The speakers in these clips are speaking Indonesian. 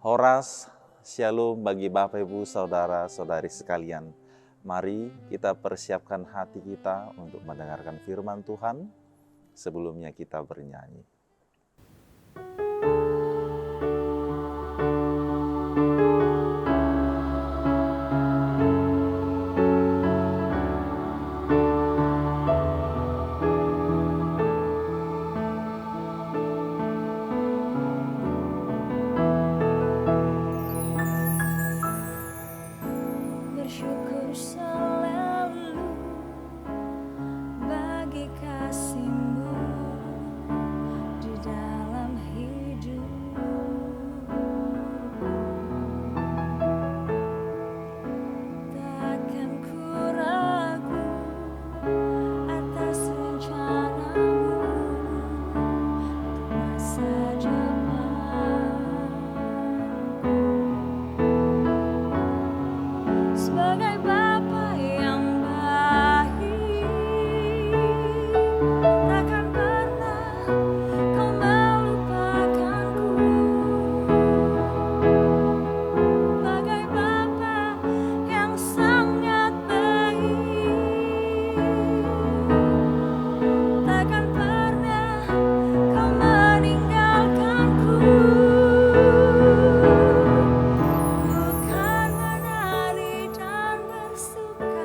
Horas, Shalom bagi Bapak Ibu Saudara-saudari sekalian. Mari kita persiapkan hati kita untuk mendengarkan firman Tuhan. Sebelumnya kita bernyanyi. Bersyukur selalu bagi kasih-Mu di dalam hidup. Takkan ku ragu atas rencana-Mu untuk masa depanku. Sebagai Bapa yang baik, takkan pernah Kau melupakanku. Bagai Bapa yang sangat baik, takkan pernah Kau meninggalkanku. Bukan menari dan bersuka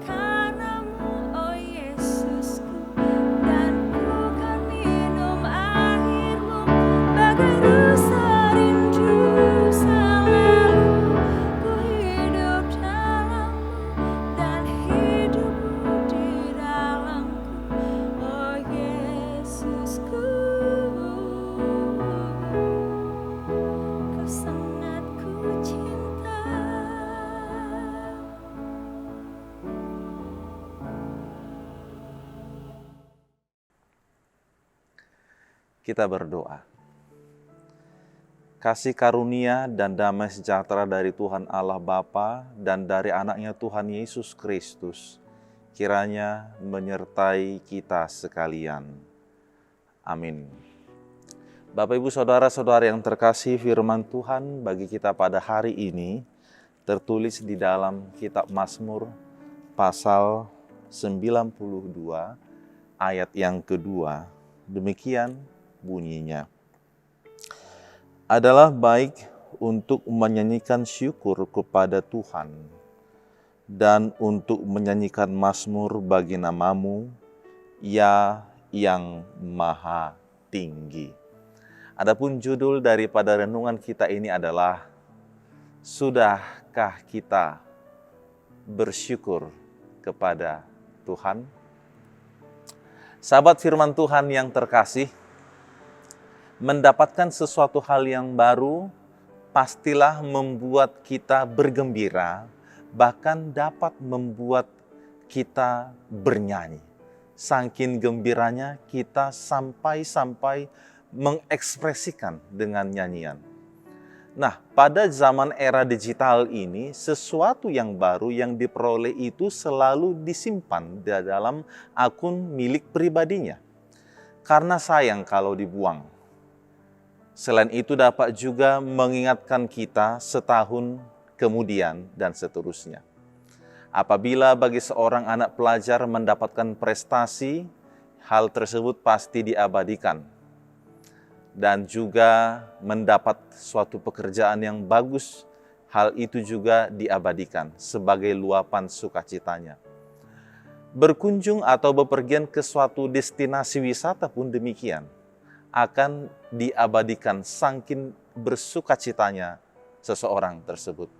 karena-Mu, oh Yesusku, dan bukan minum air-Mu bagai rasa rindu selalu. Ku hidup dalam-Mu dan hidup-Mu di dalamku, oh Yesusku. Kau sangat ku cinta. Kita berdoa. Kasih karunia dan damai sejahtera dari Tuhan Allah Bapa dan dari anaknya Tuhan Yesus Kristus kiranya menyertai kita sekalian. Amin. Bapak Ibu Saudara-saudara yang terkasih, firman Tuhan bagi kita pada hari ini tertulis di dalam kitab Mazmur pasal 92 ayat yang kedua. Demikian bunyinya. Adalah baik untuk menyanyikan syukur kepada Tuhan dan untuk menyanyikan mazmur bagi nama-Mu, Ya yang Maha Tinggi. Adapun judul daripada renungan kita ini adalah Sudahkah kita bersyukur kepada Tuhan? Sahabat firman Tuhan yang terkasih, mendapatkan sesuatu hal yang baru pastilah membuat kita bergembira, bahkan dapat membuat kita bernyanyi. Saking gembiranya kita sampai mengekspresikan dengan nyanyian. Nah, pada zaman era digital ini, sesuatu yang baru yang diperoleh itu selalu disimpan di dalam akun milik pribadinya. Karena sayang kalau dibuang. Selain itu dapat juga mengingatkan kita setahun kemudian dan seterusnya. Apabila bagi seorang anak pelajar mendapatkan prestasi, hal tersebut pasti diabadikan. Dan juga mendapat suatu pekerjaan yang bagus, hal itu juga diabadikan sebagai luapan sukacitanya. Berkunjung atau bepergian ke suatu destinasi wisata pun demikian, akan diabadikan saking bersukacitanya seseorang tersebut.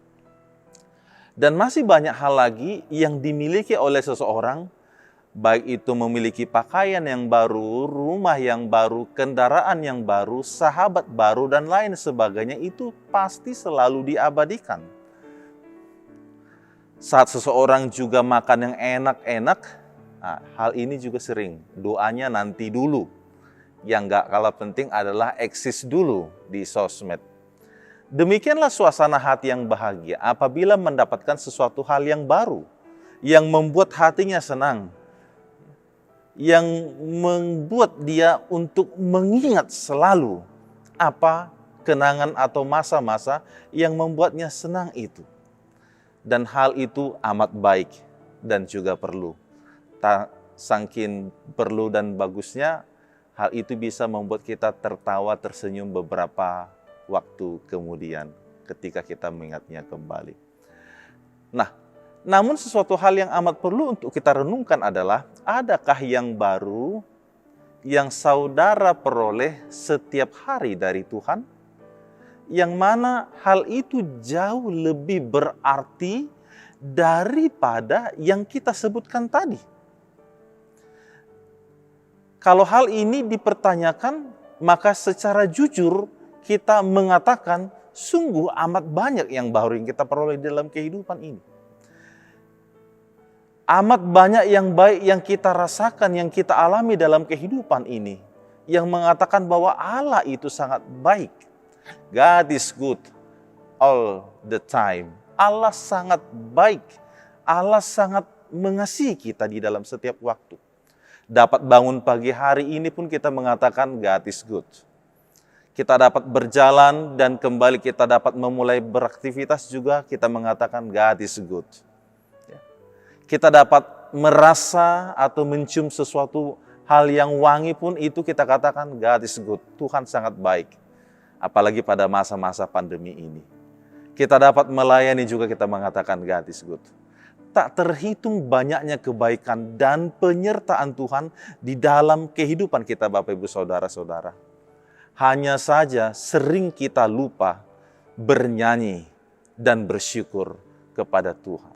Dan masih banyak hal lagi yang dimiliki oleh seseorang, baik itu memiliki pakaian yang baru, rumah yang baru, kendaraan yang baru, sahabat baru, dan lain sebagainya, itu pasti selalu diabadikan. Saat seseorang juga makan yang enak-enak, hal ini juga sering, doanya nanti dulu. Yang gak kalah penting adalah eksis dulu di sosmed. Demikianlah suasana hati yang bahagia apabila mendapatkan sesuatu hal yang baru, yang membuat hatinya senang, yang membuat dia untuk mengingat selalu apa kenangan atau masa-masa yang membuatnya senang itu. Dan hal itu amat baik dan juga perlu. Saking perlu dan bagusnya, hal itu bisa membuat kita tertawa, tersenyum beberapa waktu kemudian ketika kita mengingatnya kembali. Nah, namun sesuatu hal yang amat perlu untuk kita renungkan adalah, adakah yang baru yang saudara peroleh setiap hari dari Tuhan? Yang mana hal itu jauh lebih berarti daripada yang kita sebutkan tadi. Kalau hal ini dipertanyakan, maka secara jujur kita mengatakan sungguh amat banyak yang baru yang kita peroleh dalam kehidupan ini. Amat banyak yang baik yang kita rasakan, yang kita alami dalam kehidupan ini. Yang mengatakan bahwa Allah itu sangat baik. God is good all the time. Allah sangat baik. Allah sangat mengasihi kita di dalam setiap waktu. Dapat bangun pagi hari ini pun kita mengatakan God is good. Kita dapat berjalan dan kembali kita dapat memulai beraktivitas juga, kita mengatakan God is good. Kita dapat merasa atau mencium sesuatu hal yang wangi pun itu kita katakan God is good. Tuhan sangat baik. Apalagi pada masa-masa pandemi ini. Kita dapat melayani juga kita mengatakan God is good. Tak terhitung banyaknya kebaikan dan penyertaan Tuhan di dalam kehidupan kita Bapak Ibu Saudara-saudara. Hanya saja sering kita lupa bernyanyi dan bersyukur kepada Tuhan.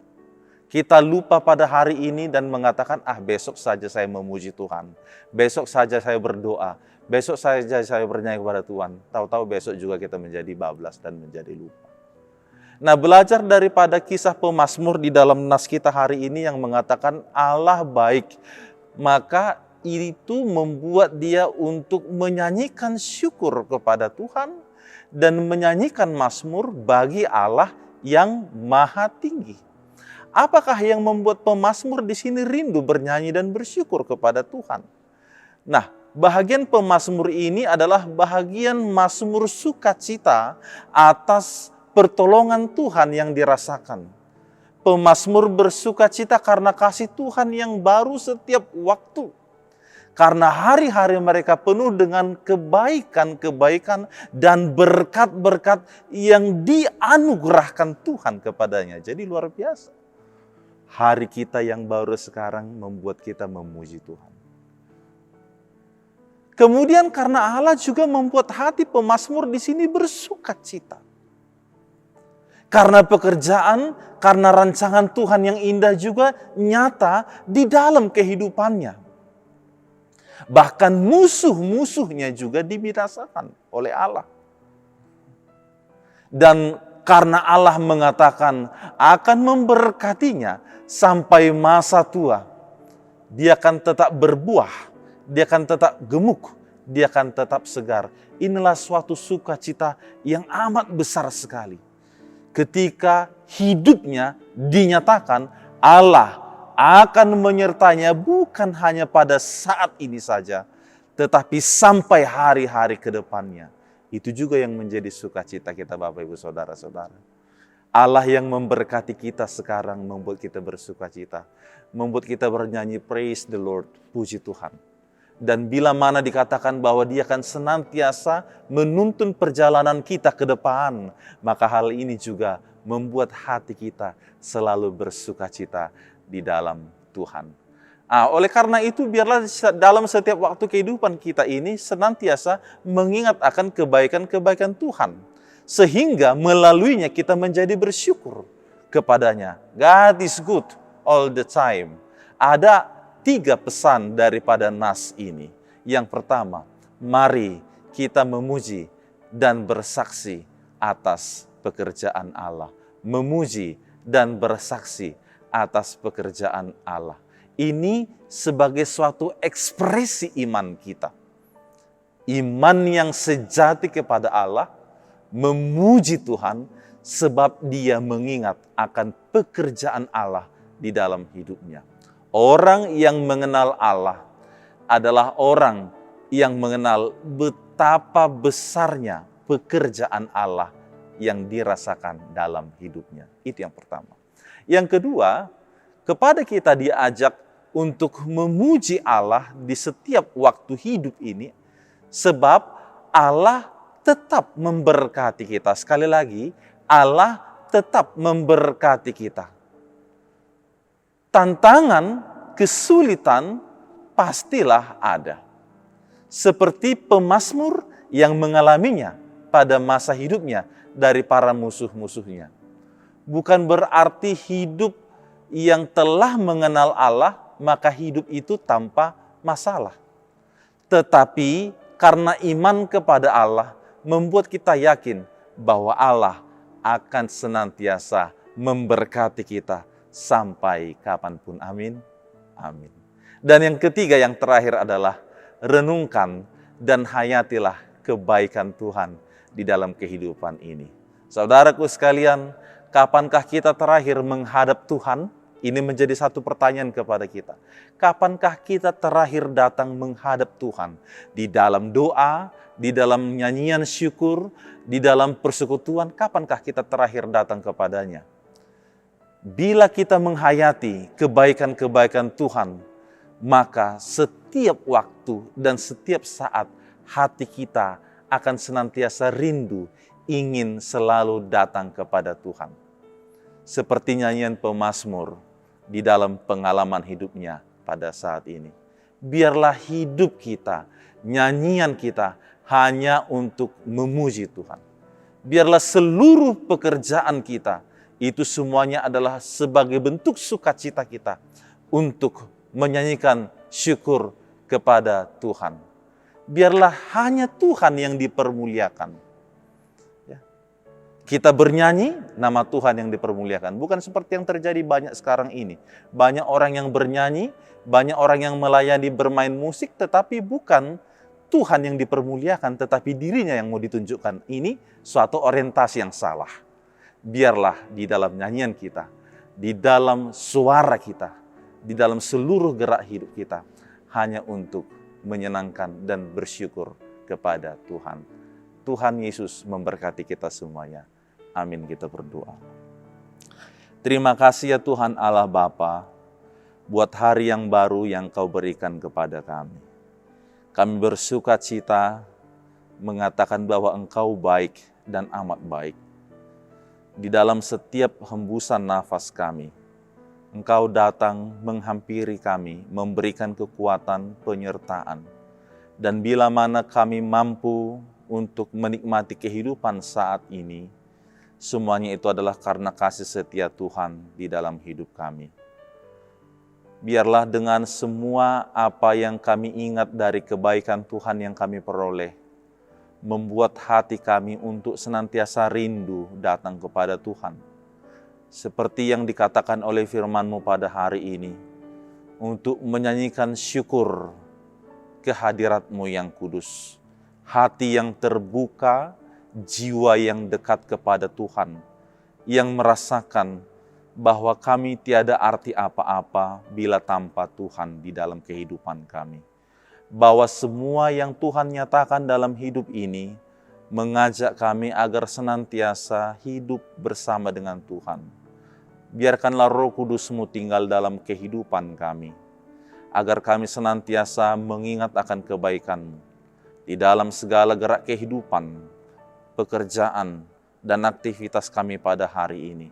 Kita lupa pada hari ini dan mengatakan, besok saja saya memuji Tuhan. Besok saja saya berdoa. Besok saja saya bernyanyi kepada Tuhan. Tahu-tahu besok juga kita menjadi bablas dan menjadi lupa. Nah, belajar daripada kisah pemazmur di dalam nas kita hari ini yang mengatakan Allah baik. Maka itu membuat dia untuk menyanyikan syukur kepada Tuhan dan menyanyikan mazmur bagi Allah yang maha tinggi. Apakah yang membuat pemazmur di sini rindu bernyanyi dan bersyukur kepada Tuhan? Nah, bahagian pemazmur ini adalah bahagian mazmur sukacita atas pertolongan Tuhan yang dirasakan. Pemazmur bersukacita karena kasih Tuhan yang baru setiap waktu. Karena hari-hari mereka penuh dengan kebaikan-kebaikan dan berkat-berkat yang dianugerahkan Tuhan kepadanya. Jadi luar biasa. Hari kita yang baru sekarang membuat kita memuji Tuhan. Kemudian karena Allah juga membuat hati pemazmur di sini bersukacita. Karena pekerjaan, karena rancangan Tuhan yang indah juga nyata di dalam kehidupannya. Bahkan musuh-musuhnya juga dibinasakan oleh Allah. Dan karena Allah mengatakan akan memberkatinya sampai masa tua, dia akan tetap berbuah, dia akan tetap gemuk, dia akan tetap segar. Inilah suatu sukacita yang amat besar sekali. Ketika hidupnya dinyatakan Allah akan menyertainya bukan hanya pada saat ini saja, tetapi sampai hari-hari ke depannya. Itu juga yang menjadi sukacita kita Bapak Ibu Saudara-saudara. Allah yang memberkati kita sekarang membuat kita bersukacita. Membuat kita bernyanyi praise the Lord, puji Tuhan. Dan bila mana dikatakan bahwa dia akan senantiasa menuntun perjalanan kita ke depan, maka hal ini juga membuat hati kita selalu bersukacita di dalam Tuhan. Oleh karena itu biarlah dalam setiap waktu kehidupan kita ini senantiasa mengingat akan kebaikan-kebaikan Tuhan. Sehingga melaluinya kita menjadi bersyukur kepadanya. God is good all the time. Ada 3 pesan daripada nas ini. Yang pertama, mari kita memuji dan bersaksi atas pekerjaan Allah. Memuji dan bersaksi atas pekerjaan Allah. Ini sebagai suatu ekspresi iman kita. Iman yang sejati kepada Allah, memuji Tuhan sebab dia mengingat akan pekerjaan Allah di dalam hidupnya. Orang yang mengenal Allah adalah orang yang mengenal betapa besarnya pekerjaan Allah yang dirasakan dalam hidupnya. Itu yang pertama. Yang kedua, kepada kita diajak untuk memuji Allah di setiap waktu hidup ini, sebab Allah tetap memberkati kita. Sekali lagi, Allah tetap memberkati kita. Tantangan, kesulitan pastilah ada. Seperti pemazmur yang mengalaminya pada masa hidupnya dari para musuh-musuhnya. Bukan berarti hidup yang telah mengenal Allah, maka hidup itu tanpa masalah. Tetapi karena iman kepada Allah, membuat kita yakin bahwa Allah akan senantiasa memberkati kita sampai kapanpun. Amin. Amin. Dan yang ketiga, yang terakhir adalah renungkan dan hayatilah kebaikan Tuhan di dalam kehidupan ini. Saudaraku sekalian, kapankah kita terakhir menghadap Tuhan? Ini menjadi satu pertanyaan kepada kita. Kapankah kita terakhir datang menghadap Tuhan? Di dalam doa, di dalam nyanyian syukur, di dalam persekutuan, kapankah kita terakhir datang kepadanya? Bila kita menghayati kebaikan-kebaikan Tuhan, maka setiap waktu dan setiap saat hati kita akan senantiasa rindu, ingin selalu datang kepada Tuhan. Seperti nyanyian pemazmur di dalam pengalaman hidupnya pada saat ini. Biarlah hidup kita, nyanyian kita hanya untuk memuji Tuhan. Biarlah seluruh pekerjaan kita, itu semuanya adalah sebagai bentuk sukacita kita untuk menyanyikan syukur kepada Tuhan. Biarlah hanya Tuhan yang dipermuliakan. Kita bernyanyi, nama Tuhan yang dipermuliakan. Bukan seperti yang terjadi banyak sekarang ini. Banyak orang yang bernyanyi, banyak orang yang melayani bermain musik, tetapi bukan Tuhan yang dipermuliakan, tetapi dirinya yang mau ditunjukkan. Ini suatu orientasi yang salah. Biarlah di dalam nyanyian kita, di dalam suara kita, di dalam seluruh gerak hidup kita, hanya untuk menyenangkan dan bersyukur kepada Tuhan. Tuhan Yesus memberkati kita semuanya. Amin, kita berdoa. Terima kasih ya Tuhan Allah Bapa, buat hari yang baru yang Kau berikan kepada kami. Kami bersuka cita mengatakan bahwa Engkau baik dan amat baik. Di dalam setiap hembusan nafas kami, Engkau datang menghampiri kami, memberikan kekuatan penyertaan. Dan bila mana kami mampu untuk menikmati kehidupan saat ini, semuanya itu adalah karena kasih setia Tuhan di dalam hidup kami. Biarlah dengan semua apa yang kami ingat dari kebaikan Tuhan yang kami peroleh, membuat hati kami untuk senantiasa rindu datang kepada Tuhan. Seperti yang dikatakan oleh firman-Mu pada hari ini, untuk menyanyikan syukur kehadirat-Mu yang kudus. Hati yang terbuka, jiwa yang dekat kepada Tuhan, yang merasakan bahwa kami tiada arti apa-apa bila tanpa Tuhan di dalam kehidupan kami. Bahwa semua yang Tuhan nyatakan dalam hidup ini mengajak kami agar senantiasa hidup bersama dengan Tuhan. Biarkanlah Roh Kudus-Mu tinggal dalam kehidupan kami, agar kami senantiasa mengingat akan kebaikan-Mu di dalam segala gerak kehidupan, pekerjaan, dan aktivitas kami pada hari ini.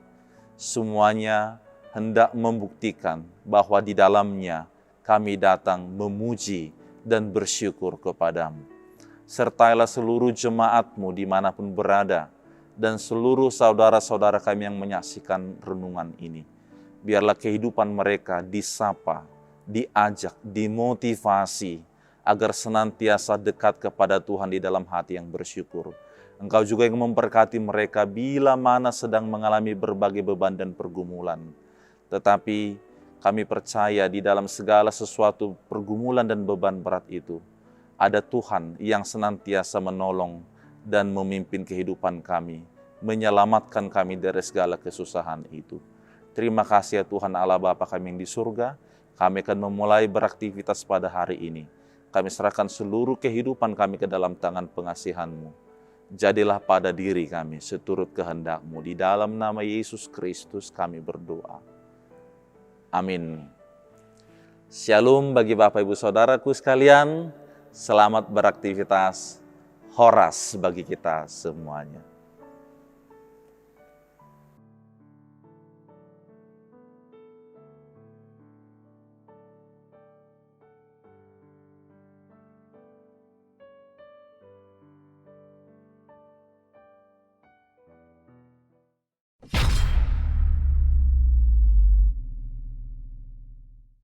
Semuanya hendak membuktikan bahwa di dalamnya kami datang memuji dan bersyukur kepada-Mu. Sertailah seluruh jemaat-Mu dimanapun berada, dan seluruh saudara-saudara kami yang menyaksikan renungan ini. Biarlah kehidupan mereka disapa, diajak, dimotivasi, agar senantiasa dekat kepada Tuhan di dalam hati yang bersyukur. Engkau juga yang memberkati mereka bila mana sedang mengalami berbagai beban dan pergumulan. Tetapi kami percaya di dalam segala sesuatu pergumulan dan beban berat itu, ada Tuhan yang senantiasa menolong dan memimpin kehidupan kami, menyelamatkan kami dari segala kesusahan itu. Terima kasih ya Tuhan Allah Bapa kami yang di surga, kami akan memulai beraktivitas pada hari ini. Kami serahkan seluruh kehidupan kami ke dalam tangan pengasihan-Mu. Jadilah pada diri kami seturut kehendak-Mu. Di dalam nama Yesus Kristus kami berdoa. Amin. Shalom bagi Bapak Ibu Saudaraku sekalian. Selamat beraktivitas. Horas bagi kita semuanya.